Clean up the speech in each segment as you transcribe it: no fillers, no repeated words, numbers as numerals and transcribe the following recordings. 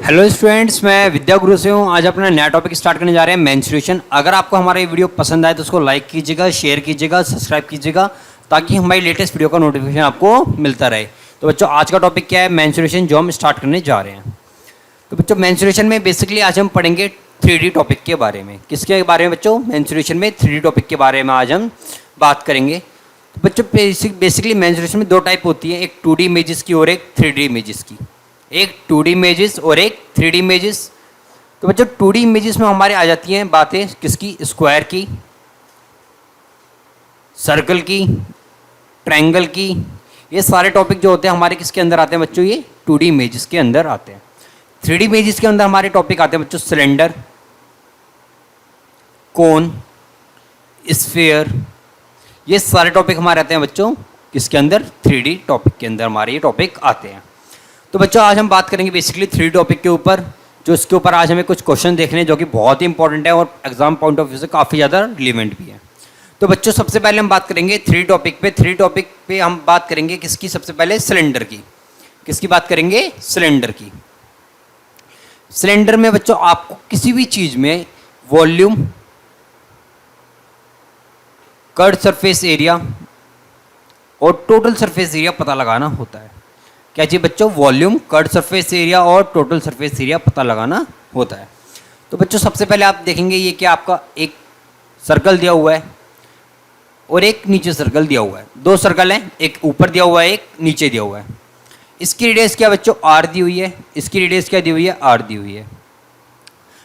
Hello students, मैं विद्या गुरु से हूँ। आज अपना नया टॉपिक स्टार्ट करने जा रहे हैं, मेंस्ट्रुएशन। अगर आपको हमारा ये वीडियो पसंद आए तो उसको लाइक कीजिएगा, शेयर कीजिएगा, सब्सक्राइब कीजिएगा ताकि हमारी लेटेस्ट वीडियो का नोटिफिकेशन आपको मिलता रहे। तो बच्चों, आज का टॉपिक क्या है? मेंस्ट्रुएशन, जो हम स्टार्ट करने जा रहे हैं। तो बच्चों, मेंस्ट्रुएशन में बेसिकली आज हम पढ़ेंगे 3D टॉपिक के बारे में। किसके बारे में बच्चों? मेंस्ट्रुएशन में 3D टॉपिक के बारे में आज हम बात करेंगे। तो बच्चों, बेसिकली मेंस्ट्रुएशन में दो टाइप होती है, एक 2D इमेजेस की और एक 3D इमेजेस की। एक 2D इमेजेस और एक 3D इमेजेस। तो बच्चों, 2D इमेजेस में हमारे आ जाती हैं बातें किसकी? स्क्वायर की, सर्कल की, ट्रायंगल की। ये सारे टॉपिक जो होते हैं हमारे किसके अंदर आते हैं बच्चों? ये 2D इमेजेस के अंदर आते हैं। 3D इमेजेस के अंदर हमारे टॉपिक आते हैं बच्चों सिलेंडर, कोन, स्फीयर। ये सारे टॉपिक हमारे आते हैं बच्चों किसके अंदर? 3D टॉपिक के अंदर हमारे ये टॉपिक आते हैं। तो बच्चों, आज हम बात करेंगे बेसिकली 3D टॉपिक के ऊपर, जो इसके ऊपर आज हमें कुछ क्वेश्चन देखने हैं जो कि बहुत ही इंपॉर्टेंट है और एग्जाम पॉइंट ऑफ व्यू से काफ़ी ज़्यादा रिलेवेंट भी है। तो बच्चों, सबसे पहले हम बात करेंगे 3D टॉपिक पे। 3D टॉपिक पे हम बात करेंगे किसकी? सबसे पहले सिलेंडर की। किसकी बात करेंगे? सिलेंडर की। सिलेंडर में बच्चों आपको किसी भी चीज़ में वॉल्यूम, कर्व सरफेस एरिया और टोटल सरफेस एरिया पता लगाना होता है। क्या चाहिए बच्चों? वॉल्यूम, कर्व सरफेस एरिया और टोटल सरफेस एरिया पता लगाना होता है। तो बच्चों, सबसे पहले आप देखेंगे ये क्या आपका एक सर्कल दिया हुआ है और एक नीचे सर्कल दिया हुआ है। दो सर्कल हैं, एक ऊपर दिया हुआ है, एक नीचे दिया हुआ है। इसकी रेडियस क्या बच्चों? आर दी हुई है। इसकी रेडियस क्या दी हुई है? आर दी हुई है।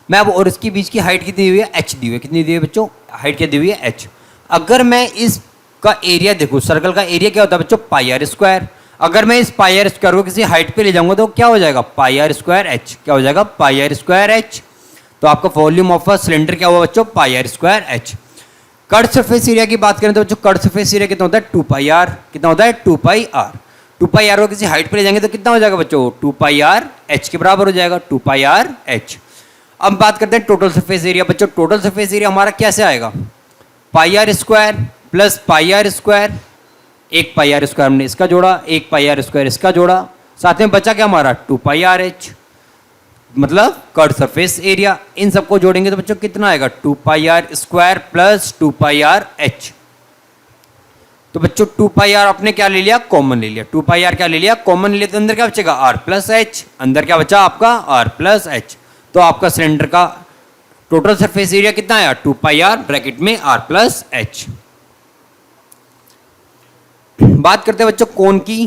मैं अब, और इसके बीच की हाइट कितनी दी हुई है? एच दी हुई है। कितनी दी हुई है बच्चों? हाइट क्या दी हुई है? एच। अगर मैं इसका एरिया देखूँ, सर्कल का एरिया क्या होता है बच्चों? Pi are square. अगर मैं इस पाई आर स्क्वायर को किसी हाइट पे ले जाऊंगा तो क्या हो जाएगा? Pi are square h. क्या हो जाएगा? Pi are square H. तो आपका वॉल्यूम ऑफ अ सिलेंडर क्या हुआ बच्चों? Pi are square h. Curve surface area की बात करें तो बच्चों कर्व सरफेस एरिया कितना होता है? 2 पाई आर। कितना होता है? 2 पाई आर। 2 पाई आर को किसी हाइट पे ले जाएंगे तो कितना हो जाएगा बच्चों? 2 पाई आर एच के बराबर हो जाएगा। 2 पाई आर एच। अब बात करते हैं टोटल सरफेस एरिया। बच्चों, टोटल सरफेस एरिया हमारा कैसे आएगा? Pi are square plus pi are square. एक पाई आर स्क्वायर हमने इसका जोड़ा, एक पाई आर स्क्वायर इसका जोड़ा, साथ में बचा क्या हमारा? 2 पाई आर एच, मतलब कर्व सरफेस एरिया। इन सबको जोड़ेंगे तो बच्चों कितना आएगा? 2 pi are square plus 2 pi r h. तो बच्चों 2 पाई आर आपने क्या ले लिया? कॉमन ले लिया। 2 पाई आर क्या ले लिया? कॉमन ले लिया। तो अंदर क्या बचेगा? R plus H. अंदर क्या बचा आपका? R plus H. तो आपका सिलेंडर का टोटल सरफेस एरिया कितना आया? 2 पाई आर ब्रैकेट में आर प्लस एच। बात करते हैं बच्चों कोन की।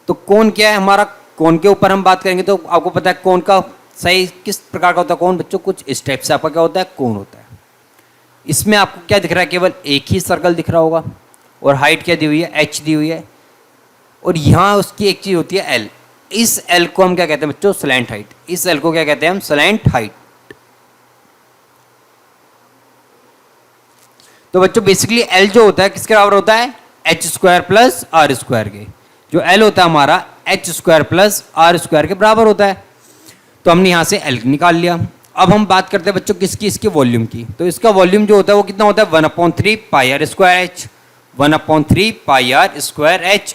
तो कोन क्या है हमारा? कोन के ऊपर हम बात करेंगे तो आपको पता है कोन का सही किस प्रकार का होता है कोन बच्चों? कुछ इस टाइप से आपका क्या होता है? कोन होता है। इसमें आपको क्या दिख रहा है? केवल एक ही सर्कल दिख रहा होगा और हाइट क्या दी हुई है? एच दी हुई है। और यहाँ उसकी एक चीज होती है एल। इस एल को हम क्या कहते हैं बच्चों? Slant height. इस एल को क्या कहते हैं हम? Slant height. तो बच्चों बेसिकली एल जो होता है किसके बराबर होता है? H square plus R square के। जो एल होता है हमारा H square plus R square के बराबर होता है। तो हमने यहां से एल निकाल लिया। अब हम बात करते हैं बच्चों किसकी? इसके वॉल्यूम की। तो इसका वॉल्यूम जो होता है वो कितना होता है? 1/3 pi are square h. 1/3 pi are square h.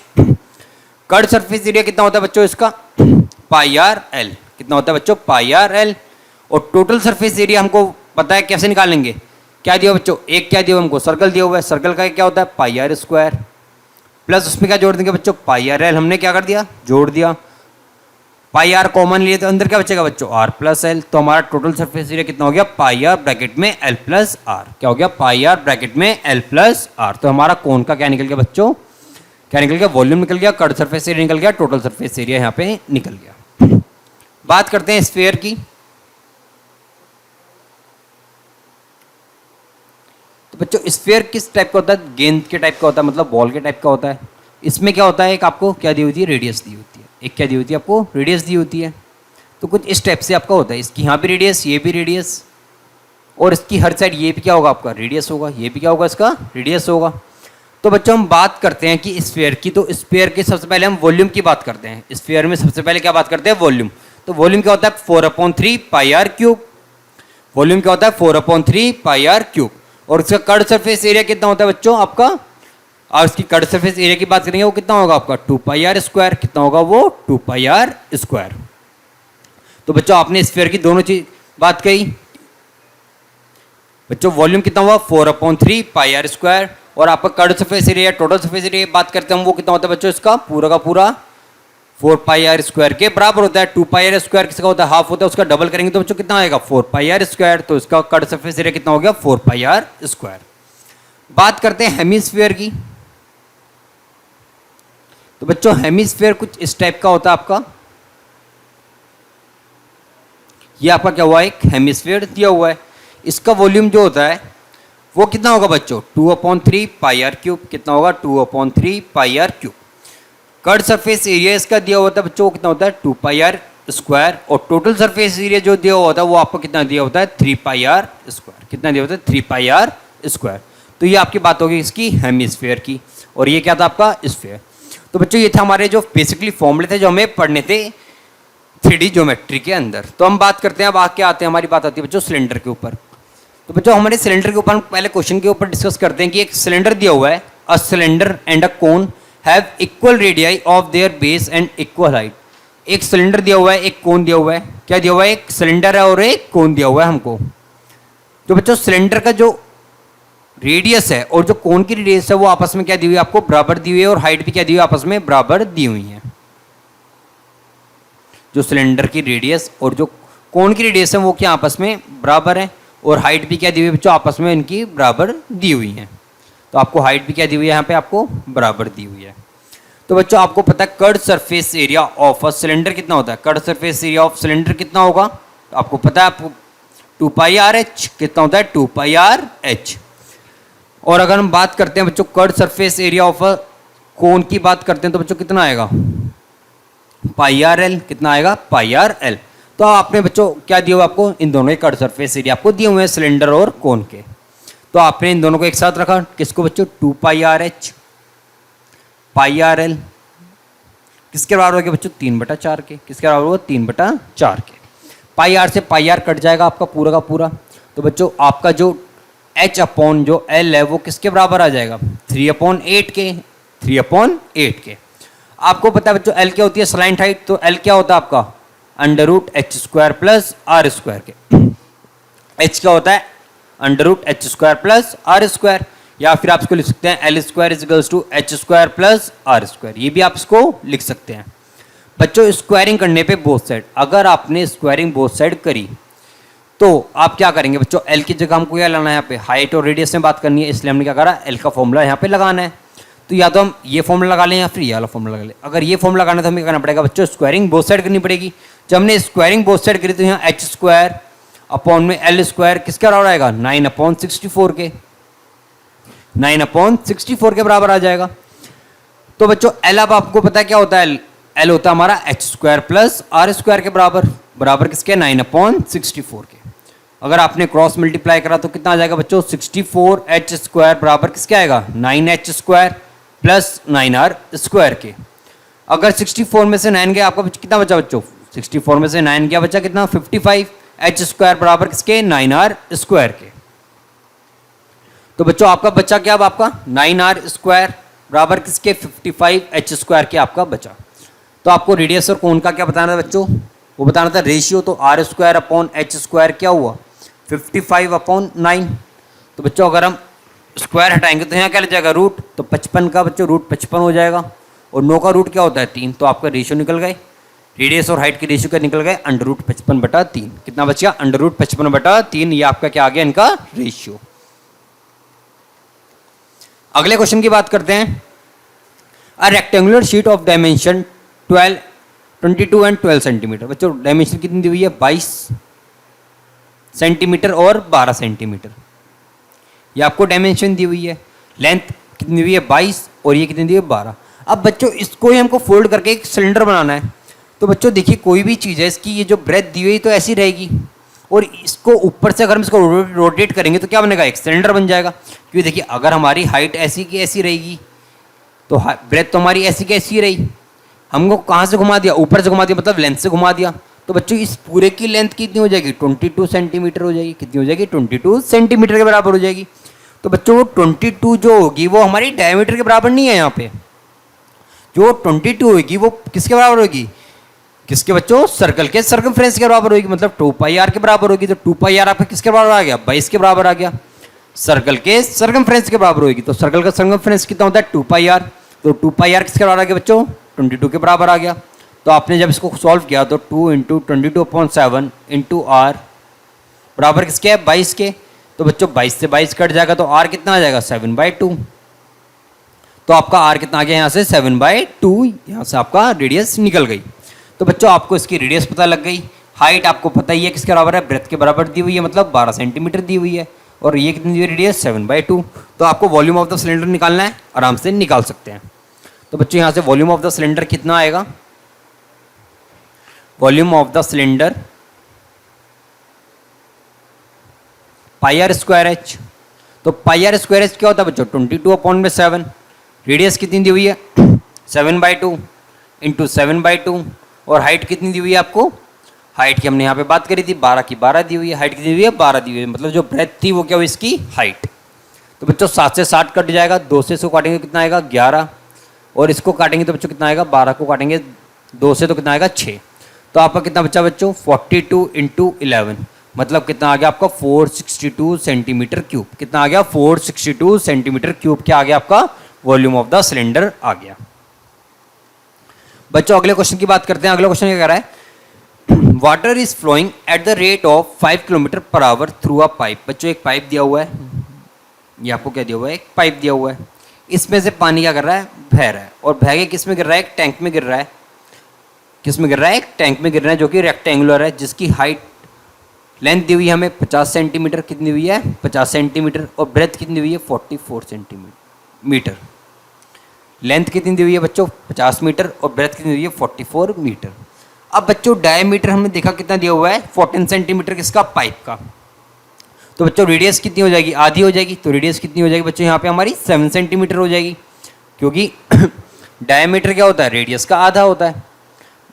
Curve surface area कितना होता है बच्चों इसका? Pi r l. कितना होता है बच्चों? Pi r l. और टोटल सरफेस एरिया हमको पता है, कैसे निकालेंगे? क्या दिया बच्चों? एक क्या दिया हमको? सर्कल दिया हुआ है। सर्कल का क्या होता है? पाई आर स्क्वायर प्लस उसमें क्या जोड़ देंगे बच्चों? Pi r L. हमने क्या कर दिया? जोड़ दिया। पाई आर कॉमन लिए तो अंदर क्या बचेगा बच्चों? R plus L. तो हमारा टोटल सरफेस एरिया कितना हो गया? पाई आर ब्रैकेट में एल प्लस आर। क्या हो गया? पाई आर ब्रैकेट में एल प्लस आर। तो हमारा कोन का क्या निकल गया बच्चों? क्या निकल गया? वॉल्यूम निकल गया, कर्व सरफेस एरिया निकल गया, टोटल सरफेस एरिया यहाँ पे निकल गया। बात करते हैं स्फीयर की। तो बच्चों स्फीयर किस टाइप का होता है? गेंद के टाइप का होता है, मतलब बॉल के टाइप का होता है। इसमें क्या होता है? एक आपको क्या दी होती है? रेडियस दी होती है। एक क्या दी होती है आपको? रेडियस दी होती है। तो कुछ इस टाइप से आपका होता है। इसकी यहाँ भी रेडियस, ये भी रेडियस, और इसकी हर साइड ये भी क्या होगा आपका? रेडियस होगा। ये भी क्या होगा? इसका रेडियस होगा। तो बच्चों हम बात करते हैं कि स्फीयर की। तो स्फीयर की सबसे पहले हम वॉल्यूम की बात करते हैं। स्फीयर में सबसे पहले क्या बात करते हैं? वॉल्यूम। तो वॉल्यूम क्या होता है? 4/3 पाई आर क्यूब। वॉल्यूम क्या होता है? 4/3 पाई आर क्यूब। और इसका कर्व सरफेस एरिया कितना होता है बच्चों आपका? और इसकी कर्व सरफेस एरिया की बात करेंगे वो कितना होगा आपका? 2 पाई आर स्क्वायर। कितना होगा वो? 2 पाई आर स्क्वायर। तो बच्चों आपने स्फीयर की दोनों चीज बात कही। बच्चों वॉल्यूम कितना हुआ 4/3 पाई आर स्क्वायर, और आपका curd surface area total surface area बात करते हैं हम, वो कितना होता है बच्चों इसका पूरा का पूरा 4 पाई आर स्क्वायर के बराबर होता है। 2 पाई आर स्क्वायर किसका होता है हाफ होता है, उसका डबल करेंगे तो बच्चों कितना आएगा 4 पाई आर स्क्वायर, तो इसका कर्ड सरफेस एरिया कितना हो गया 4 पाई आर स्क्वायर। बात करते हैं हेमिस्फीयर की। तो बच्चों हेमिस्फीयर कुछ इस टाइप का होता है आपका, ये आपका क्या हुआ एक हेमिस्फीयर दिया हुआ है। इसका वॉल्यूम जो होता है वो कितना होगा बच्चों 2/3 पाई आर क्यूब, कितना होगा 2/3 pi r cube. Curved surface area इसका दिया होता है बच्चों कितना होता है 2 पाई आर स्क्वायर, और टोटल सरफेस एरिया जो दिया हुआ होता है वो आपको कितना दिया होता है 3 पाई आर स्क्वायर, कितना दिया होता है 3 पाई आर स्क्वायर। तो ये आपकी बात होगी इसकी हेमिस्फीयर की, और ये क्या था आपका स्फीयर। तो बच्चों ये था हमारे जो बेसिकली फॉर्मूले थे जो हमें पढ़ने थे 3D ज्योमेट्री के अंदर। तो हम बात करते हैं, अब आगे आते हैं, हमारी बात आती है बच्चों सिलेंडर के ऊपर। तो बच्चों हमारे सिलेंडर के ऊपर हम पहले क्वेश्चन के ऊपर डिस्कस करते हैं कि एक सिलेंडर दिया हुआ है, a cylinder and a cone have equal radii of their base and equal height. एक सिलेंडर दिया हुआ है, एक कोन दिया हुआ है, क्या दिया हुआ है एक सिलेंडर है और एक कोन दिया हुआ है हमको। तो बच्चों सिलेंडर का जो रेडियस है और जो कोन की रेडियस है वो आपस में क्या दी हुई है आपको बराबर दी हुई है, और हाइट भी क्या दी हुई है आपस में बराबर दी हुई है। जो सिलेंडर की रेडियस और जो कोन की रेडियस है वो क्या आपस में बराबर है, और हाइट भी क्या दी हुई है बच्चों आपस में इनकी बराबर दी हुई है। तो आपको हाइट भी क्या दी हुई है यहाँ पे आपको बराबर दी हुई है। तो बच्चों आपको पता है curd surface area of a cylinder कितना होता है, curd surface area of cylinder कितना होगा तो आपको पता है, आपको 2 पाई आर एच कितना होता है 2 पाई आर एच। और अगर हम बात करते हैं बच्चों curved surface area of a cone की बात करते हैं तो बच्चों कितना आएगा पाई आर एल, कितना आएगा पाई आर एल। तो आपने बच्चों क्या दिया हुआ आपको इन दोनों के कर्ड सरफेस एरिया आपको दिए हुए हैं सिलेंडर और कोन के। तो आपने इन दोनों को एक साथ रखा, किसको बच्चों 2 पाई आर एच पाई आर एल किसके बराबर हो गया बच्चों 3/4 के, किसके बराबर होगा 3/4 के। पाई आर से पाई आर कट जाएगा आपका पूरा का पूरा। तो बच्चों आपका जो h अपॉन जो l है वो किसके बराबर आ जाएगा 3/8 के, 3/8 के। आपको पता है बच्चों l क्या होती है स्लाइंट हाइट, तो l क्या होता है आपका √h² प्लस आर स्क्वायर के। h क्या होता है √h² प्लस r², या फिर आप इसको लिख सकते हैं l² = h² प्लस r², ये भी आप इसको लिख सकते हैं। बच्चों स्क्वायरिंग करने पे बोथ साइड, अगर आपने स्क्वायरिंग बोथ साइड करी तो आप क्या करेंगे बच्चों l की जगह हमको क्या लाना है यहाँ पे हाइट और रेडियस में बात करनी है, इसलिए हमने क्या करा l का फॉर्मूला यहाँ पे लगाना है। तो या तो हम ये फॉर्मूला लगा लें या फिर ये वाला फॉर्मूला लगा लें। अगर ये फॉर्मूला लगाना है तो हमें क्या करना पड़ेगा बच्चों स्क्वायरिंग बोथ साइड करनी पड़ेगी। जब हमने स्क्वायरिंग बोथ साइड करी तो यहाँ h² अपॉन में l² किसके बराबर आएगा 9/64 के, 9/64 के बराबर आ जाएगा। तो बच्चों l अब आपको पता है क्या होता है l होता है हमारा h² प्लस r² के बराबर, बराबर किसके 9/64 के। अगर आपने क्रॉस मल्टीप्लाई करा तो कितना आ जाएगा बच्चों 64h² बराबर किसके आएगा 9h² प्लस 9r² के। अगर 64 में से 9 गया आपका कितना बचा बच्चों 64 में से 9 गया बचा कितना 55h² बराबर किसके 9r² के। तो बच्चों आपका बचा क्या अब आपका 9r² बराबर किसके 55h² के आपका बचा। तो आपको रेडियस और कोण का क्या बताना था बच्चों, वो बताना था रेशियो। तो r² अपॉन h² क्या हुआ 55/9। तो बच्चों अगर हम स्क्वायर हटाएंगे तो यहाँ क्या लग जाएगा रूट, तो 55 का बच्चों रूट 55 हो जाएगा, और 9 का रूट क्या होता है 3। तो आपका रेशियो निकल गए, रेडियस और हाइट के रेशियो का निकल गए √55/3। कितना बच गया √55/3, ये आपका क्या आ गया इनका रेशियो। अगले क्वेश्चन की बात करते हैं। A rectangular sheet of dimension 22 and 12 centimetre. बच्चों डायमेंशन कितनी दी हुई है 22 सेंटीमीटर और 12 सेंटीमीटर, ये आपको डायमेंशन दी हुई है। लेंथ कितनी दी हुई है 22 और ये कितनी दी हुई है 12। अब बच्चों इसको ही हमको फोल्ड करके एक सिलेंडर बनाना है। तो बच्चों देखिए कोई भी चीज़ है इसकी ये जो ब्रेथ दी हुई तो ऐसी रहेगी, और इसको ऊपर से अगर हम इसको रोटेट करेंगे तो क्या बनेगा एक सिलेंडर बन जाएगा। क्योंकि देखिए अगर हमारी हाइट ऐसी की ऐसी रहेगी तो ब्रेथ तो हमारी ऐसी की ऐसी रही, हमको कहाँ से घुमा दिया ऊपर से घुमा दिया, मतलब लेंथ से घुमा दिया। तो बच्चों इस पूरे की लेंथ कितनी हो जाएगी 22 सेंटीमीटर हो जाएगी। कितनी हो जाएगी 22 सेंटीमीटर के बराबर हो जाएगी। तो बच्चों वो 22 जो होगी वो हमारी डायमीटर के बराबर नहीं है। यहाँ पे जो 22 होगी वो किसके बराबर होगी किसके बच्चों? सर्कल के सर्कमफ्रेंस के बराबर होगी, मतलब 2 पाई आर के बराबर होगी। तो 2 पाई आर आपका किसके बराबर आ गया? 22 के बराबर आ गया। सर्कल के सर्कमफ्रेंस के बराबर होगी, तो सर्कल का सर्कमफ्रेंस कितना होता है? 2 पाई आर। तो 2 पाई आर किसके बराबर आ गया बच्चों? 22 के बराबर आ गया। तो आपने जब इसको सॉल्व किया तो 2 इंटू 22/7 इंटू आर बराबर किसके है? 22 के। तो बच्चों 22 से 22 कट जाएगा, तो आर कितना आ जाएगा? 7/2। तो आपका आर कितना आ गया यहाँ से? 7/2। यहाँ से आपका रेडियस निकल गई। तो बच्चों आपको इसकी रेडियस पता लग गई। हाइट आपको पता ही है किसके बराबर है? ब्रेथ के बराबर दी हुई है, मतलब 12 सेंटीमीटर दी हुई है। और ये कितनी दी हुई रेडियस? 7/2। तो आपको वॉल्यूम ऑफ द सिलेंडर निकालना है, आराम से निकाल सकते हैं। तो बच्चों यहाँ से वॉल्यूम ऑफ द सिलेंडर कितना आएगा? Volume of the cylinder pi are square H. तो पाई आर स्क्वायर एच क्या होता है बच्चों? 22/7। रेडियस कितनी दी हुई है? 7/2 इंटू 7/2। और हाइट कितनी दी हुई है आपको? हाइट की हमने यहाँ पे बात करी थी, 12 की 12 दी हुई है। हाइट कितनी दी हुई है? 12 दी हुई है, मतलब जो ब्रेथ थी वो क्या हुई? इसकी हाइट। तो बच्चों 7 से 60 कट जाएगा, 2 से इसको काटेंगे कितना आएगा? 11। और इसको काटेंगे तो बच्चों कितना आएगा? 12 को काटेंगे 2 से तो कितना आएगा? 6। तो आपका कितना बच्चा बच्चों? 42 इंटू 11, मतलब कितना आ गया आपका? 462 सेंटीमीटर क्यूब। कितना आ गया? 462 सेंटीमीटर क्यूब क्या आ गया आपका? वॉल्यूम ऑफ द सिलेंडर आ गया। बच्चों अगले क्वेश्चन की बात करते हैं। अगला क्वेश्चन क्या कह रहा है? Water is flowing at the rate of 5 kilometre per hour through a pipe. बच्चों एक पाइप दिया हुआ है, ये आपको क्या दिया हुआ है? एक पाइप दिया हुआ है। इसमें से पानी क्या कर रहा है? बह रहा है। और बह के किस में गिर रहा है? एक टैंक में गिर रहा है। किस में गिर रहा है? एक टैंक में गिर रहा है, जो कि रेक्टेंगुलर है, जिसकी हाइट लेंथ दी हुई है हमें 50 सेंटीमीटर। कितनी हुई है? 50 सेंटीमीटर। और ब्रेथ कितनी हुई है? 44 सेंटीमीटर। लेंथ कितनी दी हुई है बच्चों? 50 मीटर। और ब्रेथ कितनी हुई है? 44 मीटर। अब बच्चों डायमीटर हमने देखा कितना दिया हुआ है? 14 सेंटीमीटर। किसका? पाइप का। तो बच्चों रेडियस कितनी हो जाएगी? आधी हो जाएगी। तो रेडियस कितनी हो जाएगी बच्चों? यहाँ पे हमारी 7 सेंटीमीटर हो जाएगी, क्योंकि डायमीटर क्या होता है? रेडियस का आधा होता है।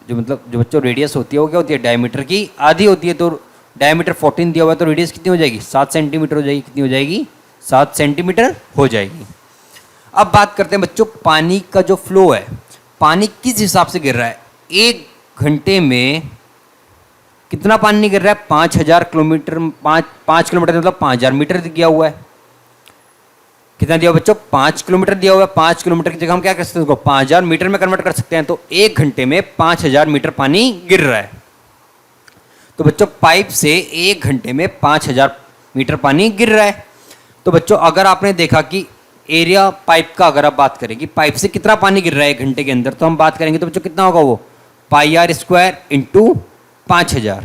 जो बच्चों रेडियस होती है वो क्या होती है? डायमीटर की आधी होती है। तो डायमीटर 14 दिया हुआ है, तो रेडियस कितनी हो जाएगी? 7 सेंटीमीटर हो जाएगी। कितनी हो जाएगी? 7 सेंटीमीटर हो जाएगी। अब बात करते हैं बच्चों पानी का जो फ्लो है, पानी किस हिसाब से गिर रहा है? 1 घंटे में कितना पानी गिर रहा है? 5000 किलोमीटर। 5 किलोमीटर मतलब 5000 मीटर दिया हुआ है। कितना दिया हुआ बच्चों? 5 किलोमीटर दिया हुआ है। 5 किलोमीटर की जगह हम क्या कर सकते हैं? उसको 5000 मीटर में कन्वर्ट कर सकते हैं। तो 1 घंटे में 5000 मीटर पानी गिर रहा है। तो बच्चों पाइप से 1 घंटे में 5000 मीटर पानी गिर रहा है। तो बच्चों अगर आपने देखा कि एरिया पाइप का अगर आप बात करें कि पाइप से कितना पानी गिर रहा है 1 घंटे के अंदर, तो हम बात करेंगे तो बच्चों कितना होगा? वो पाई आर स्क्वायर इंटू 5000,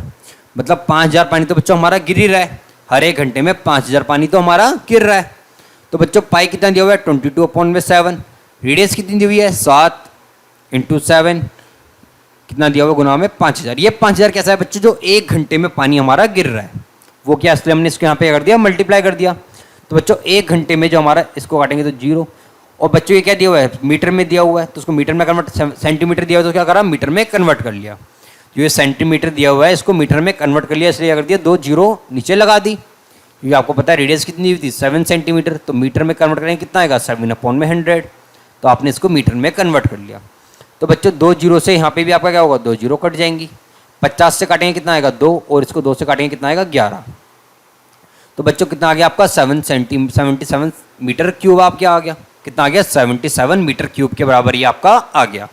मतलब 5000 पानी तो बच्चों हमारा गिर ही रहा है। हर 1 घंटे में 5000 पानी तो हमारा गिर रहा है। तो बच्चों पाई कितना दिया हुआ है? 22/7। रेडियस कितनी दी हुई है? 7 इंटू 7 कितना दिया हुआ? गुना में 5000। ये 5000 कैसा है बच्चों? जो 1 घंटे में पानी हमारा गिर रहा है वो क्या, इसलिए हमने इसको यहाँ पे कर दिया, मल्टीप्लाई कर दिया। तो बच्चों 1 घंटे में जो हमारा, इसको काटेंगे तो 0। और बच्चों ये क्या दिया हुआ है? मीटर में दिया हुआ है, तो उसको मीटर में कन्वर्ट, सेंटीमीटर दिया हुआ है तो क्या करा? मीटर में कन्वर्ट कर लिया। जो ये सेंटीमीटर दिया हुआ है इसको मीटर में कन्वर्ट कर लिया, इसलिए क्या कर दिया? 2 जीरो नीचे लगा दी। क्योंकि आपको पता है रेडियस कितनी हुई थी? 7 सेंटीमीटर। तो मीटर में कन्वर्ट करेंगे कितना आएगा? 7/100। तो आपने इसको मीटर में कन्वर्ट कर लिया। तो बच्चों 2 जीरो से यहाँ पे भी आपका क्या होगा? 2 जीरो कट जाएंगी। 50 से काटेंगे कितना आएगा? 2। और इसको 2 से काटेंगे कितना आएगा? 11। तो बच्चों कितना आ गया आपका? 77 मीटर क्यूब आपके आ गया। कितना आ गया? 77 मीटर क्यूब के बराबर ये आपका आ गया।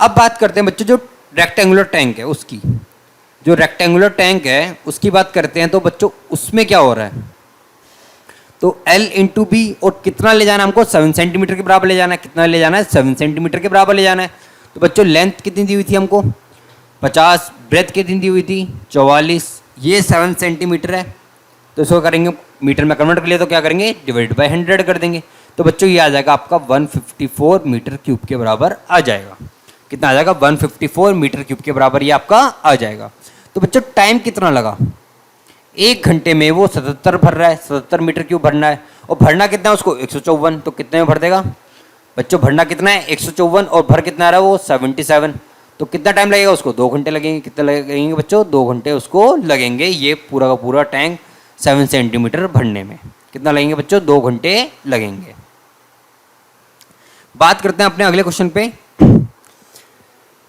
अब बात करते हैं बच्चों जो रेक्टेंगुलर टैंक है उसकी। जो रेक्टेंगुलर टैंक है उसकी बात करते हैं तो बच्चों उसमें क्या हो रहा है? तो L इंटू बी, और कितना ले जाना है हमको? 7 सेंटीमीटर के बराबर ले जाना है। कितना ले जाना है? 7 सेंटीमीटर के बराबर ले जाना है। तो बच्चों लेंथ कितनी दी हुई थी हमको? 50। ब्रेथ कितनी दी हुई थी? 44। ये 7 सेंटीमीटर है, तो इसको करेंगे मीटर में कन्वर्ट कर लिया तो क्या करेंगे? डिवाइड बाय 100 कर देंगे। तो बच्चों ये आ जाएगा आपका 154 मीटर क्यूब के बराबर आ जाएगा। कितना आ जाएगा? 154 मीटर क्यूब के बराबर ये आपका आ जाएगा। तो बच्चों टाइम कितना लगा? 1 घंटे में वो 77 भर रहा है, 77 मीटर क्यूब भरना है। और भरना कितना है उसको? 154। तो कितने में भर देगा बच्चों? भरना कितना है? 154। और भर कितना आ रहा है वो? 77। तो कितना टाइम लगेगा उसको? 2 घंटे लगेंगे। कितने लगेंगे बच्चों? 2 घंटे उसको लगेंगे ये पूरा का पूरा टैंक 7 सेंटीमीटर भरने में। कितना लगेंगे बच्चों? 2 घंटे लगेंगे। बात करते हैं अपने अगले क्वेश्चन पे।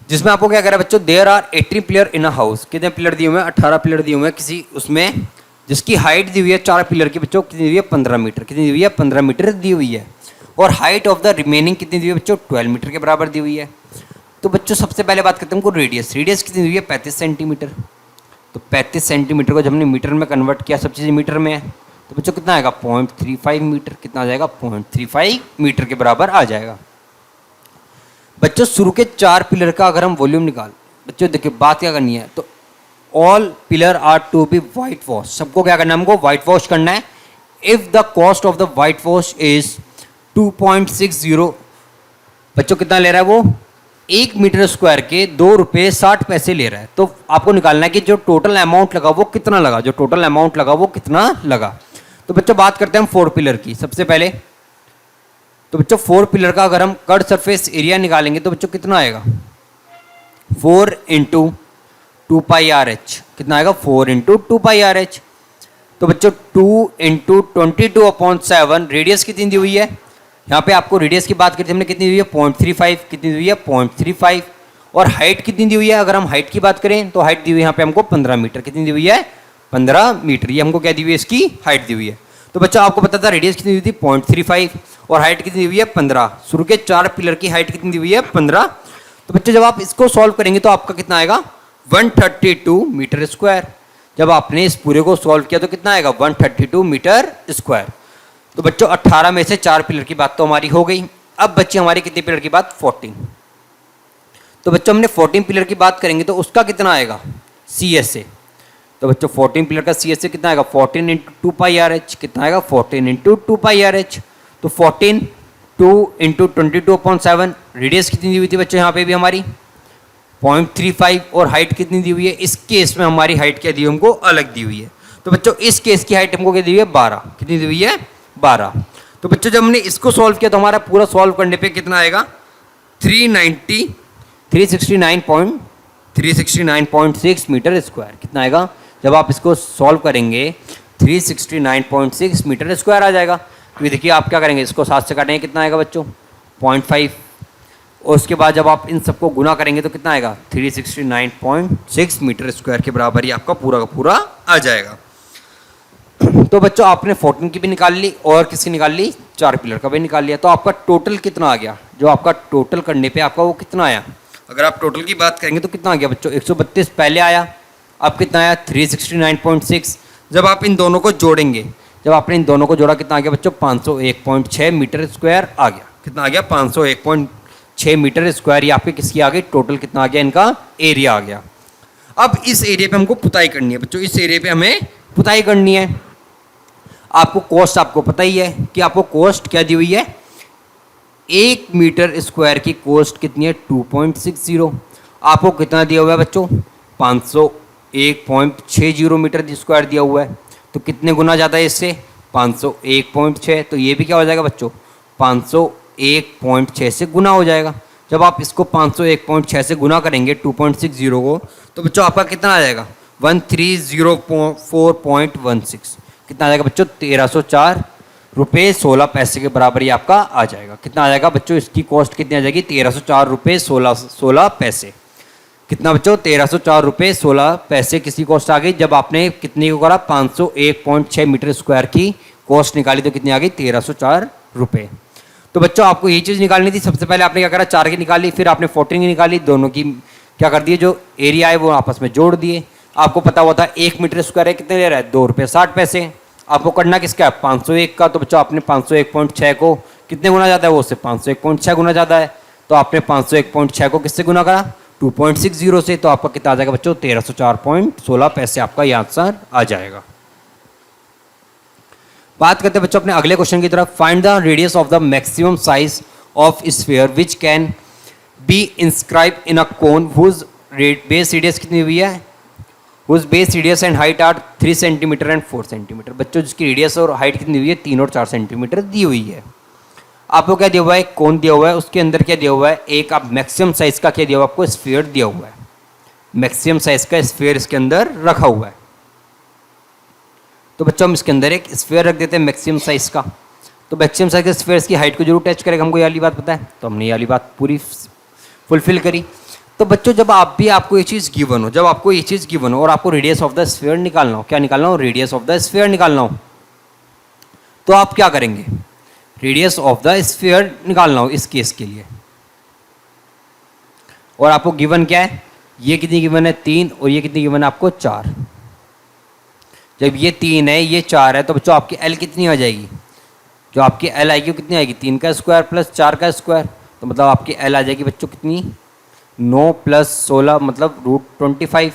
जिसमें आपको क्या कह रहा है बच्चों, there are 18 pillar in a house. कितने पिलर दिए हुए हैं? 18 पिलर दिए हुए हैं किसी उसमें, जिसकी हाइट दी हुई है 4 पिलर की बच्चों कितनी दी हुई है? 15 मीटर। कितनी दी हुई है? 15 मीटर दी हुई है। और हाइट ऑफ द रिमेनिंग कितनी दी हुई है बच्चों? 12 मीटर के बराबर दी हुई है। तो बच्चों सबसे पहले बात करते हैं हमको रेडियस। रेडियस कितनी दी हुई है? 35 सेंटीमीटर। तो 35 सेंटीमीटर को जब हमने मीटर में कन्वर्ट किया, सब चीज़ें मीटर में है, तो बच्चों कितना आएगा? 0.35 मीटर। कितना आ जाएगा? 0.35 मीटर के बराबर आ जाएगा। बच्चों शुरू के 4 पिलर का अगर हम वॉल्यूम निकाल, बच्चों देखिए बात क्या करनी है, तो all pillar are to be white wash. सबको क्या करना है? हमको वाइट वॉश करना है। If the cost of the white wash is 2.60, बच्चों कितना ले रहा है वो? 1 मीटर स्क्वायर के 2 रुपये 60 पैसे ले रहा है। तो आपको निकालना है कि जो टोटल अमाउंट लगा वो कितना लगा, जो टोटल अमाउंट लगा वो कितना लगा। तो बच्चों बात करते हैं हम 4 पिलर की सबसे पहले। तो बच्चों 4 पिलर का अगर हम कर्व सरफेस एरिया निकालेंगे तो बच्चों कितना आएगा? 4 इंटू 2 पाई आर एच। कितना आएगा? 4 इंटू 2 पाई आर एच। तो बच्चों 2 इंटू 22/7। रेडियस कितनी दी हुई है? यहाँ पे आपको रेडियस की बात करते हमने, कितनी दी हुई है? 0.35। कितनी दी हुई है? 0.35। और हाइट कितनी दी हुई है? अगर हम हाइट की बात करें तो हाइट दी हुई है यहाँ पे हमको 15 मीटर। कितनी दी हुई है? 15 मीटर। ये हमको क्या दी हुई है? इसकी हाइट दी हुई है। तो बच्चों आपको पता था रेडियस कितनी दी हुई थी? 0.35। और हाइट कितनी दी हुई है? 15। शुरू के 4 पिलर की हाइट कितनी दी हुई है? 15। तो बच्चों जब आप इसको सॉल्व करेंगे तो आपका कितना आएगा? 132 मीटर स्क्वायर। जब आपने इस पूरे को सॉल्व किया तो कितना आएगा? 132 मीटर स्क्वायर। तो बच्चों 18 में से 4 पिलर की बात तो हमारी हो गई। अब बच्चे हमारी कितने पिलर की बात? 14। तो बच्चों हमने 14 पिलर की बात करेंगे तो उसका कितना आएगा? सी एस से। तो बच्चों 14 पिलर का सी एस से कितना आएगा? 14 इंटू 2 पाई आर एच। कितना आएगा? 14 इंटू 2 पाई आर एच। तो 14 2 इंटू 22/7। रेडियस कितनी दी हुई थी बच्चों यहाँ पे भी हमारी? 0.35। और हाइट कितनी दी हुई है? इस केस में हमारी हाइट क्या दी हुई हमको? अलग दी हुई है। तो बच्चों इस केस की हाइट हमको क्या दी हुई है? 12। कितनी दी हुई है? 12। तो बच्चों जब हमने इसको सॉल्व किया तो हमारा पूरा सॉल्व करने पे कितना आएगा? 369.6 मीटर स्क्वायर। कितना आएगा? जब आप इसको सॉल्व करेंगे 369.6 मीटर स्क्वायर आ जाएगा। तो देखिए आप क्या करेंगे, इसको 7 से काटेंगे, कितना आएगा बच्चों? 0.5। और उसके बाद जब आप इन सबको गुना करेंगे तो कितना आएगा? 369.6 मीटर स्क्वायर के बराबर ही आपका पूरा का पूरा आ जाएगा। तो बच्चों आपने 14 की भी निकाल ली और किसकी निकाल ली? 4 पिलर का भी निकाल लिया। तो आपका टोटल कितना आ गया? जो आपका टोटल करने पे आपका वो कितना आया? अगर आप टोटल की बात करेंगे तो कितना आ गया बच्चों? 132 पहले आया, अब कितना आया? 369.6। जब आप इन दोनों को जोड़ेंगे, जब आपने इन दोनों को जोड़ा कितना आ गया बच्चों? 501.6 मीटर स्क्वायर आ गया। कितना आ गया? 501.6 मीटर स्क्वायर। ये आपकी किसकी आ गई? टोटल कितना आ गया? इनका एरिया आ गया। अब इस एरिया पे हमको पुताई करनी है बच्चों। इस एरिया पे हमें पुताई करनी है। आपको कॉस्ट आपको पता ही है कि आपको कॉस्ट क्या दी हुई है? 1 मीटर स्क्वायर की कॉस्ट कितनी है? 2.60। आपको कितना दिया हुआ है बच्चों? 501.60 मीटर स्क्वायर दिया हुआ है। तो कितने गुना ज़्यादा है इससे? 501.6। तो ये भी क्या हो जाएगा बच्चों? 501.6 से गुना हो जाएगा। जब आप इसको 501.6 से गुना करेंगे 2.60 को, तो बच्चों आपका कितना आ जाएगा? 1304.16। कितना आ जाएगा बच्चों? 1304 रुपये 16 पैसे के बराबर ही आपका आ जाएगा। कितना आ जाएगा बच्चों? इसकी कॉस्ट कितनी आ जाएगी? 1304 रुपये 16 पैसे। कितना बच्चों? 1304 रुपये 16 पैसे किसी कॉस्ट आ गई। जब आपने कितनी को करा? 501.6 मीटर स्क्वायर की कॉस्ट निकाली तो कितनी आ गई? 1304 रुपये। तो बच्चों आपको ये चीज़ निकालनी थी। सबसे पहले आपने क्या करा? 4 की निकाली, फिर आपने 14 की निकाली। दोनों की क्या कर दिए? जो एरिया है वो आपस में जोड़ दिए। आपको पता हुआ था 1 मीटर स्क्वायर है कितने ले रहा है? 2 रुपये 60 पैसे। आपको करना किसका है? 501 का। तो बच्चों आपने 501.6 को कितने गुना ज़्यादा है? वो उससे 501.6 गुना ज़्यादा है। तो आपने 501.6 को किससे गुना करा? 2.60 से। तो आपका कितना आ जाएगा बच्चों? 1304.16 पैसे आपका ये आंसर आ जाएगा। बात करते हैं बच्चों अपने अगले क्वेश्चन की तरफ। Find the radius of the maximum size of sphere which can be inscribe in a cone whose base radius कितनी हुई है? Whose base radius and height are 3 centimetre and 4 centimetre. बच्चों जिसकी रेडियस और हाइट कितनी हुई है? 3 और 4 सेंटीमीटर दी हुई है। आपको क्या दिया हुआ है? कोन दिया हुआ है, उसके अंदर क्या दिया हुआ है? एक आप मैक्सिमम साइज का क्या दिया हुआ है? आपको स्फीयर दिया हुआ है। मैक्सिमम साइज का स्फीयर इसके अंदर रखा हुआ है। तो बच्चों हम इसके अंदर एक स्फीयर रख देते हैं मैक्सिमम साइज का। तो मैक्सिमम साइज के स्फीयर की हाइट को जरूर टच करेगा, हमको ये वाली बात पता है। तो हमने ये वाली बात पूरी फुलफिल करी। तो बच्चों जब आपको ये चीज़ गिवन हो, जब आपको ये चीज़ गिवन हो और आपको रेडियस ऑफ द स्फीयर निकालना हो, क्या निकालना हो, रेडियस ऑफ द स्फीयर निकालना हो, तो आप क्या करेंगे, रेडियस ऑफ द स्फीयर निकालना हो इस केस के लिए। और आपको गिवन क्या है, ये कितनी गिवन है 3 और ये कितनी गिवन है आपको 4। जब ये 3 है ये 4 है तो बच्चों आपकी एल कितनी आ जाएगी, जो आपकी एल आएगी वो कितनी आएगी, 3 का स्क्वायर प्लस 4 का स्क्वायर। तो मतलब आपकी एल आ जाएगी बच्चों कितनी, 9 + 16 मतलब √25।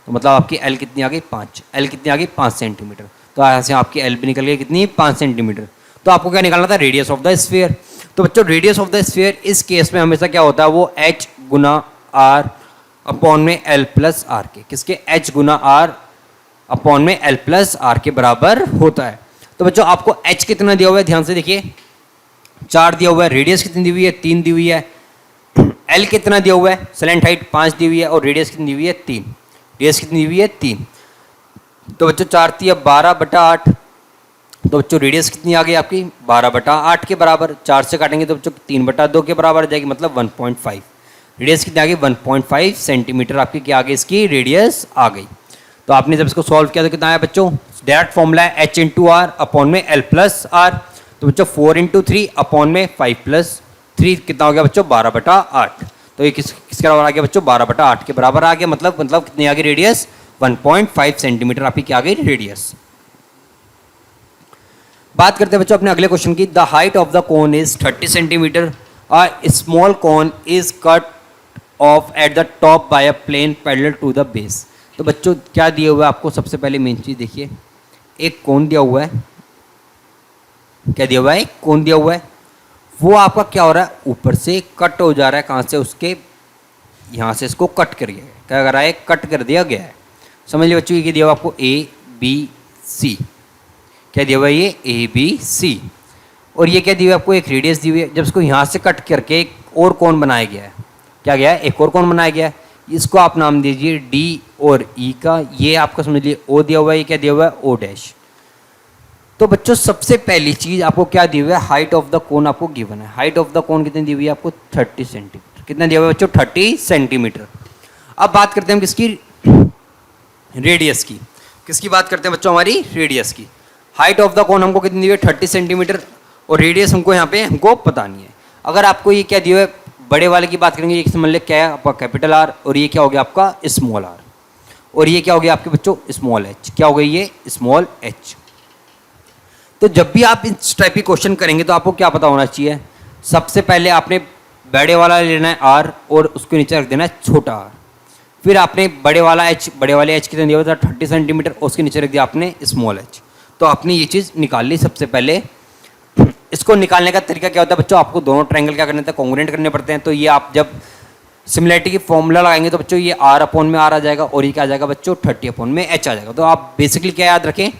तो मतलब आपकी एल कितनी आ गई 5, एल कितनी आ गई 5 सेंटीमीटर। तो यहाँ से आपकी एल भी निकल गई कितनी, 5 सेंटीमीटर। तो आपको क्या निकालना था, रेडियस ऑफ द स्फीयर। तो बच्चों रेडियस ऑफ द स्फीयर इस केस में हमेशा क्या होता है, वो h गुना r अपॉन में l प्लस r के, किसके, h गुना r अपॉन में l प्लस r के बराबर होता है। तो बच्चों आपको h कितना दिया हुआ है, ध्यान से देखिए, 4 दिया हुआ है, रेडियस कितनी दी हुई है, 3 दी हुई है, l कितना दिया हुआ है, स्लैंट हाइट 5 दी हुई है और रेडियस कितनी दी हुई है 3, रेडियस कितनी दी हुई है 3। तो बच्चों 4 × 3 12/8। तो बच्चों रेडियस कितनी आ गई आपकी 12/8 के बराबर। 4 से काटेंगे तो बच्चों 3/2 के बराबर आ जाएगी, मतलब 1.5। रेडियस कितनी आ गई 1.5 सेंटीमीटर आपकी क्या आ गई, इसकी रेडियस आ गई। तो आपने जब इसको सॉल्व किया तो कितना आया बच्चों, डायरेक्ट फॉर्मूला है h × r अपॉन में l प्लस r। तो बच्चों 4 × 3 अपॉन में 5 + 3 कितना हो गया बच्चों, 12/8। तो ये किसके बराबर आ गया बच्चों, 12/8 के बराबर आ गया। मतलब कितनी आ गई रेडियस, 1.5 सेंटीमीटर आपकी क्या आ गई रेडियस। बात करते हैं बच्चों अपने अगले क्वेश्चन की। The height of the cone is 30 centimetre, a small cone is cut off at the top by a plane parallel to the base. तो बच्चों क्या दिया हुआ है आपको, सबसे पहले मेन चीज देखिए, एक कोन दिया हुआ है, क्या दिया हुआ है, एक कोन दिया हुआ है, वो आपका क्या हो रहा है, ऊपर से कट हो जा रहा है, कहाँ से, उसके यहाँ से इसको कट कर गया है, क्या कर रहा है, कट कर दिया गया है। समझ लिया बच्चों, ये दिया हुआ आपको ABC, क्या दिया हुआ है ये ABC, और ये क्या दिया हुआ है आपको, एक रेडियस दी हुई है। जब इसको यहाँ से कट करके एक और कोन बनाया गया है, क्या गया है, एक और कोन बनाया गया है, इसको आप नाम दीजिए D और E का। ये आपको समझ लिए O दिया हुआ है, ये क्या दिया हुआ है O'। तो बच्चों सबसे पहली चीज आपको क्या दी हुई है, हाइट ऑफ द कोन आपको गिवन है। हाइट ऑफ द कोन कितनी दी हुई है आपको, 30 सेंटीमीटर। कितना दिया हुआ है बच्चों, 30 सेंटीमीटर। अब बात करते हैं हम किसकी, रेडियस की। किसकी बात करते हैं बच्चों, हमारी रेडियस की। हाइट ऑफ द कोन हमको कितनी दी हुई है, 30 सेंटीमीटर, और रेडियस हमको यहाँ पे हमको पता नहीं है। अगर आपको ये क्या दिया हुआ है, बड़े वाले की बात करेंगे, ये समझ ले क्या है आपका कैपिटल R, और ये क्या हो गया आपका स्मॉल r, और ये क्या हो गया आपके बच्चों स्मॉल h। क्या हो गई ये स्मॉल h। तो जब भी आप इस टाइप की क्वेश्चन करेंगे तो आपको क्या पता होना चाहिए, सबसे पहले आपने बड़े वाला लेना है r और उसके नीचे रख देना है छोटा r। फिर आपने बड़े वाला h, बड़े वाले h कितने दिया हुआ था 30 सेंटीमीटर, उसके नीचे रख दिया आपने स्मॉल h। तो आपने ये चीज़ निकाल ली सबसे पहले। इसको निकालने का तरीका क्या होता है बच्चों, आपको दोनों ट्रायंगल क्या करने होते हैं, कॉन्ग्रुएंट करने पड़ते हैं। तो ये आप जब सिमिलैरिटी की फॉर्मूला लगाएंगे तो बच्चों ये r अपॉन में r आ जाएगा, और ये क्या आ जाएगा बच्चों 30 अपॉन में h आ जाएगा। तो आप बेसिकली क्या याद रखें,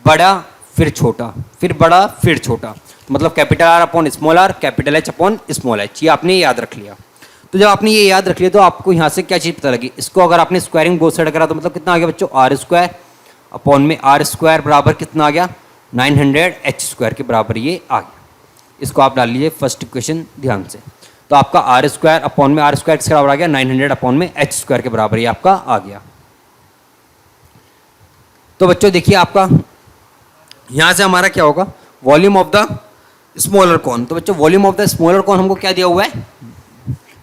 बड़ा फिर छोटा, फिर बड़ा फिर छोटा, तो मतलब capital R upon small r, capital H upon small h, ये आपने याद रख लिया। तो जब आपने ये याद रख लिया तो आपको यहाँ से क्या चीज़ पता लगी, इसको अगर आपने स्क्वायरिंग बोथ साइड करा तो मतलब कितना आ गया बच्चों, r² अपॉन में r² बराबर कितना आ गया 900h² के बराबर ये आ गया। इसको आप डाल लीजिए फर्स्ट इक्वेशन ध्यान से। तो आपका r² अपॉन में r² किसके बराबर आ गया, 900 अपॉन में h² के बराबर ये आपका आ गया। तो बच्चों देखिए आपका यहाँ से हमारा क्या होगा, volume of the smaller cone. तो बच्चों volume of the smaller cone हमको क्या दिया हुआ है,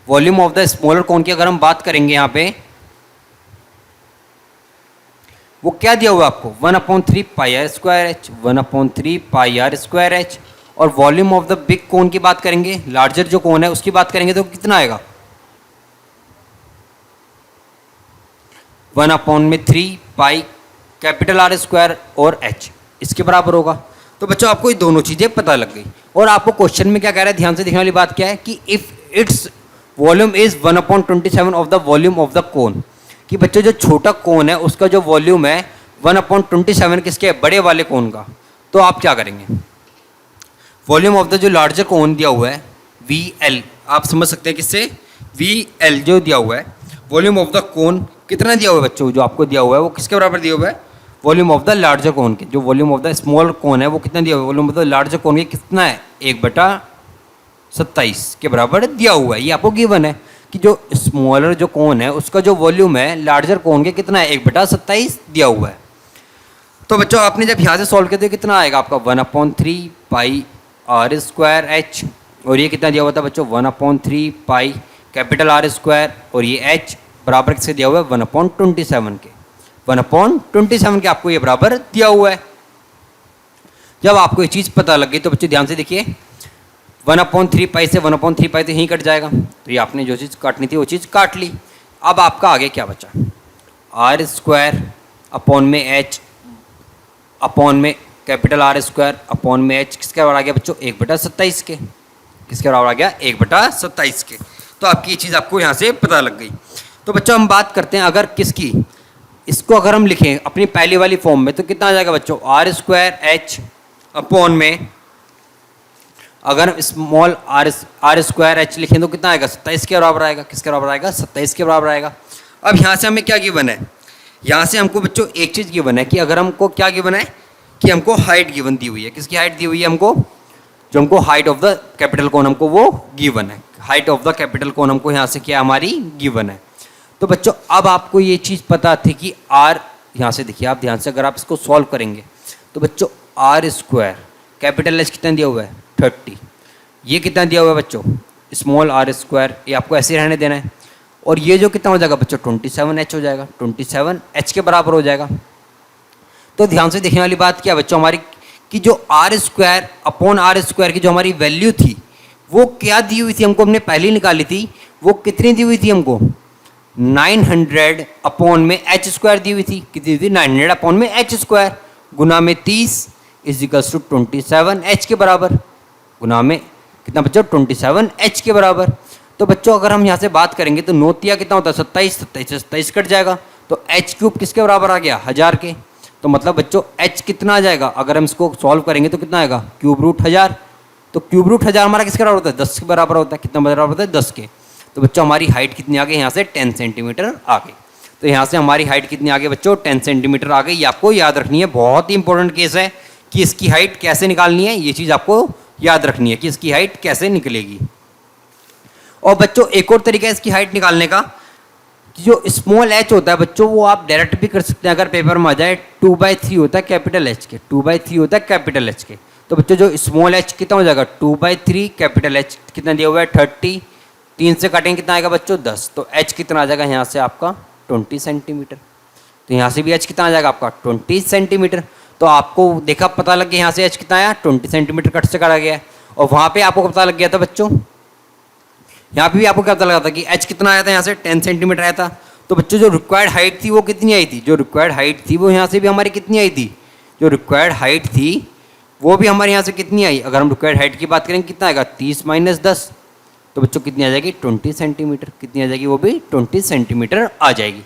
volume of the smaller cone की अगर हम बात करेंगे यहाँ पे, वो क्या दिया हुआ है आपको 1/3 πr²h, 1/3 πr²h। और वॉल्यूम ऑफ द बिग कोन की बात करेंगे, लार्जर जो कोन है उसकी बात करेंगे तो कितना आएगा 1/3 पाई कैपिटल R² और h, इसके बराबर होगा। तो बच्चों आपको ये दोनों चीज़ें पता लग गई। और आपको क्वेश्चन में क्या कह रहा है, ध्यान से देखने वाली बात क्या है कि if its volume is 1/27 of the volume of the कोन, कि बच्चों जो छोटा कोन है उसका जो वॉल्यूम है 1/27 किसके, बड़े वाले कोन का। तो आप क्या करेंगे, वॉल्यूम ऑफ द जो लार्जर कोन दिया हुआ है VL, आप समझ सकते हैं किससे, VL जो दिया हुआ है, वॉल्यूम ऑफ द कोन कितना दिया हुआ है बच्चों, जो आपको दिया हुआ है वो किसके बराबर दिया हुआ है, वॉल्यूम ऑफ द लार्जर कोन के। जो वॉल्यूम ऑफ द स्मॉल कोन है वो कितना दिया हुआ है, वॉल्यूम ऑफ द लार्जर कोन के कितना है 1/27 के बराबर दिया हुआ है, ये आपको गिवन है। कि जो स्मॉलर जो कोन है उसका जो वॉल्यूम है लार्जर कोन के कितना है, 1/27 दिया हुआ है। तो बच्चों आपने जब यहाँ से सॉल्व किया तो कितना आएगा आपका 1/3 पाई आर स्क्वायर एच, और ये कितना दिया हुआ था बच्चों 1/3 पाई कैपिटल आर स्क्वायर, और ये एच बराबर किससे दिया हुआ है 1/27 के। 1/27 के आपको ये बराबर दिया हुआ है। जब आपको ये चीज़ पता लग गई तो बच्चों ध्यान से देखिए 1/3 पाई से 1/3 पाई तो यहीं कट जाएगा, तो ये आपने जो चीज़ काटनी थी वो चीज़ काट ली। अब आपका आगे क्या बचा, आर स्क्वायर अपॉन में एच अपॉन में कैपिटल आर स्क्वायर अपॉन में एच किसके बराबर आ गया बच्चों 1/27 के। किसके बराबर आ गया 1/27 के। तो आपकी ये चीज़ आपको यहाँ से पता लग गई। तो बच्चों हम बात करते हैं अगर किसकी, इसको अगर हम लिखें अपनी पहली वाली फॉर्म में तो कितना आ जाएगा बच्चों आर स्क्वायर एच अपॉन में, अगर स्मॉल आर स्क्वायर एच लिखें तो कितना आएगा 27 के बराबर आएगा। किसके बराबर आएगा 27 के बराबर आएगा। अब यहाँ से हमें क्या गिवन है, यहाँ से हमको बच्चों एक चीज़ गिवन है कि अगर हमको क्या गिवन है कि हमको हाइट गिवन दी हुई है। किसकी हाइट दी हुई है हमको, जो हमको हाइट ऑफ द कैपिटल कोन हमको वो गिवन है। हाइट ऑफ द कैपिटल कोन हमको यहाँ से क्या हमारी गिवन है। तो बच्चों अब आपको ये चीज़ पता थी कि आर, यहाँ से देखिए आप ध्यान से अगर आप इसको सॉल्व करेंगे तो बच्चों आर स्क्वायर कैपिटल एच कितना दिया हुआ है 30, ये कितना दिया हुआ है बच्चों स्मॉल आर स्क्वायर, ये आपको ऐसे रहने देना है। और ये जो कितना हो जाएगा बच्चों 27h हो जाएगा, 27h के बराबर हो जाएगा। तो ध्यान से देखने वाली बात क्या बच्चों हमारी कि जो R square upon R square की जो हमारी वैल्यू थी वो क्या दी हुई थी हमको, हमने पहले निकाली थी, वो कितनी दी हुई थी हमको 900 अपॉन में एच स्क्वायर दी हुई थी। कितनी थी 900 अपॉन में एच स्क्वायर गुना में 30 इजिकल्स टू 27h के बराबर, गुना में कितना बच्चों 27h के बराबर। तो बच्चों अगर हम यहाँ से बात करेंगे तो 9 कितना होता है 27, 27 से 27 कट जाएगा, तो एच क्यूब किसके बराबर आ गया 1000 के। तो मतलब बच्चों एच कितना आ जाएगा, अगर हम इसको सॉल्व करेंगे तो कितना आएगा क्यूब रूट 1000। तो क्यूब रूट 1000 हमारा किसके बराबर होता है 10 के बराबर होता है। कितना बराबर होता है 10 के। तो बच्चों हमारी हाइट कितनी आ गई यहाँ से 10 सेंटीमीटर आ गई। तो यहाँ से हमारी हाइट कितनी आ गई बच्चों 10 सेंटीमीटर आ गई। ये आपको याद रखनी है, बहुत ही इंपॉर्टेंट केस है कि इसकी हाइट कैसे निकालनी है, ये चीज़ आपको याद रखनी है कि इसकी हाइट कैसे निकलेगी। और बच्चों एक और तरीका है इसकी हाइट निकालने का, जो स्मॉल एच होता है बच्चों वो आप डायरेक्ट भी कर सकते हैं अगर पेपर में आ जाए, 2/3 होता है कैपिटल एच के, 2/3 होता है कैपिटल एच के। तो बच्चों जो स्मॉल एच कितना हो जाएगा 2/3 कैपिटल एच कितना दिया हुआ है 30, 3 से काटेंगे कितना आएगा बच्चों 10, तो एच कितना आ जाएगा यहाँ से आपका 20 सेंटीमीटर। तो यहाँ से भी एच कितना आ जाएगा आपका 20 सेंटीमीटर। तो आपको देखा पता लग गया यहाँ से एच कितना आया 20 सेंटीमीटर कट से काटा गया है। और वहाँ पे आपको पता लग गया था बच्चों, यहाँ पे भी आपको क्या पता लगा था कि एच कितना आया था यहाँ से 10 सेंटीमीटर आया था। तो बच्चों जो रिक्वायर्ड हाइट थी वो कितनी आई थी, जो रिक्वायर्ड हाइट थी वो यहाँ से भी हमारी कितनी आई थी, जो रिक्वायर्ड हाइट थी वो भी हमारे यहाँ से कितनी आई। अगर हम रिक्वायर्ड हाइट की बात करेंगे कितना आएगा 30 - 10, तो बच्चों कितनी आ जाएगी 20 सेंटीमीटर। कितनी आ जाएगी वो भी 20 सेंटीमीटर आ जाएगी।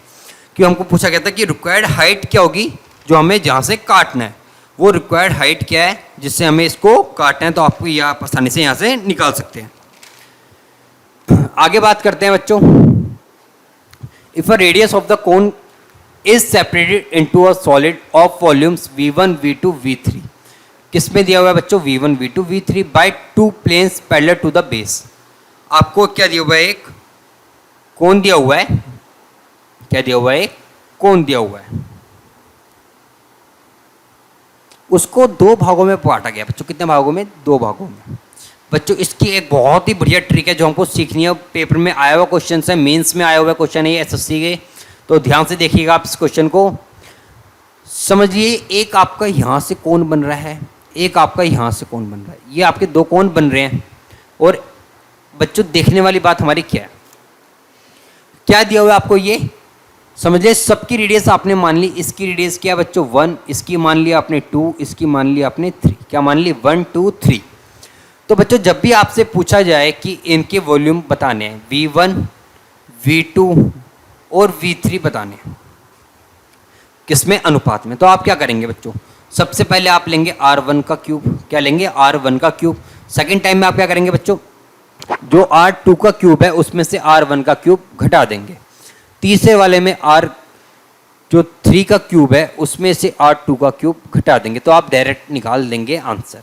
क्यों हमको पूछा गया था कि रिक्वायर्ड हाइट क्या होगी जो हमें जहाँ से काटना है, वो रिक्वायर्ड हाइट क्या है जिससे हमें इसको काटना है। तो आपको ये आप आसानी से यहाँ से निकाल सकते हैं। आगे बात करते हैं बच्चों, if a radius of the cone is separated into a solid of volumes v1 v2 v3, किसमें दिया हुआ है बच्चों v1 v2 v3 by 2 planes parallel to the base. आपको क्या दिया हुआ है, एक कोन दिया हुआ है, क्या दिया हुआ है एक कोन दिया हुआ है, उसको 2 भागों में बांटा गया बच्चों। कितने भागों में 2 भागों में। बच्चों इसकी एक बहुत ही बढ़िया ट्रिक है जो हमको सीखनी है, पेपर में आया हुआ क्वेश्चन है, मेंस में आया हुआ क्वेश्चन है ये एसएससी के। तो ध्यान से देखिएगा आप इस क्वेश्चन को, समझिए एक आपका यहाँ से कोन बन रहा है, एक आपका यहाँ से कोन बन रहा है, ये आपके 2 कोन बन रहे हैं। और बच्चों देखने वाली बात हमारी क्या है, क्या दिया हुआ है आपको, ये समझिए सबकी रेडियस आपने मान ली, इसकी रेडियस क्या है बच्चों 1, इसकी मान लिया आपने 2, इसकी मान लिया आपने 3, क्या मान ली 1 2 3। तो बच्चों जब भी आपसे पूछा जाए कि इनके वॉल्यूम बताने हैं v1 v2 और v3 बताने हैं किसमें अनुपात में, तो आप क्या करेंगे बच्चों, सबसे पहले आप लेंगे r1 का क्यूब, क्या लेंगे r1 का क्यूब। सेकेंड टाइम में आप क्या करेंगे बच्चों, जो r2 का क्यूब है उसमें से r1 का क्यूब घटा देंगे। तीसरे वाले में जो 3 का क्यूब है उसमें से r2 का क्यूब घटा देंगे, तो आप डायरेक्ट निकाल देंगे आंसर।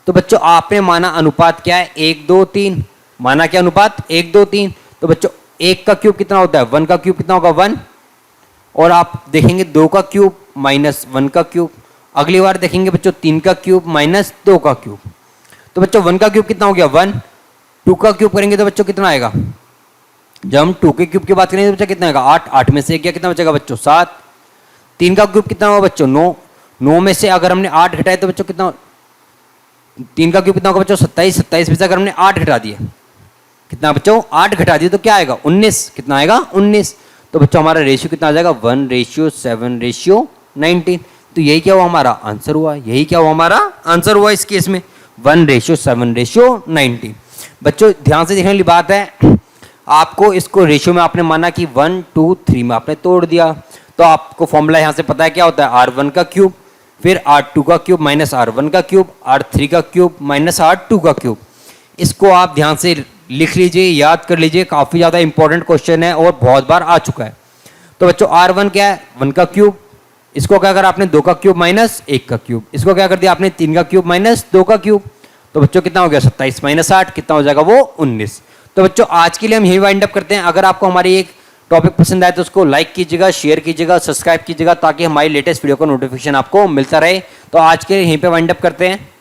तो बच्चों आपने माना अनुपात क्या है 1 2 3, माना क्या अनुपात 1 2 3। तो बच्चों 1 का क्यूब कितना होता है, 1 का क्यूब कितना होगा 1, और आप देखेंगे 2 का क्यूब माइनस 1 का क्यूब। अगली बार देखेंगे बच्चों 3 का क्यूब माइनस 2 का क्यूब। तो बच्चों 1 का क्यूब कितना हो गया 1, 2 का क्यूब करेंगे तो बच्चों कितना आएगा, जब हम 2 के क्यूब की बात करेंगे तो बच्चा कितना आएगा 8, 8 में से गया कितना बचेगा बच्चों 7। 3 का क्यूब कितना होगा बच्चों 9, 9 में से अगर हमने 8 घटाए तो बच्चों कितना, 3 का क्यूब कितना होगा बच्चों 27, 27 में से अगर हमने 8 घटा दिए, कितना बच्चों 8 घटा दिए तो क्या आएगा 19, कितना आएगा 19। तो बच्चों हमारा रेशियो कितना आ जाएगा 1:7:19। तो यही क्या हुआ हमारा आंसर हुआ, यही क्या हुआ हमारा आंसर हुआ इस केस में 1:7:19। बच्चों ध्यान से देखने वाली बात है, आपको इसको रेशियो में आपने माना कि 1, 2, 3 में आपने तोड़ दिया, तो आपको फॉर्मूला यहाँ से पता है क्या होता है R1 का क्यूब फिर R2 का क्यूब माइनस R1 का क्यूब, R3 का क्यूब माइनस R2 का क्यूब। इसको आप ध्यान से लिख लीजिए, याद कर लीजिए, काफ़ी ज़्यादा इंपॉर्टेंट क्वेश्चन है और बहुत बार आ चुका है। तो बच्चों R1 क्या है 1 का क्यूब, इसको क्या करा आपने 2 का क्यूब माइनस 1 का क्यूब, इसको क्या कर दिया आपने 3 का क्यूब माइनस 2 का क्यूब। तो बच्चों कितना हो गया 27 माइनस 8 कितना हो जाएगा वो 19। तो बच्चों आज के लिए हम यही वाइंड अप करते हैं। अगर आपको हमारी एक टॉपिक पसंद आए तो उसको लाइक कीजिएगा, शेयर कीजिएगा, सब्सक्राइब कीजिएगा, ताकि हमारी लेटेस्ट वीडियो का नोटिफिकेशन आपको मिलता रहे। तो आज के लिए यहीं पे वाइंड अप करते हैं।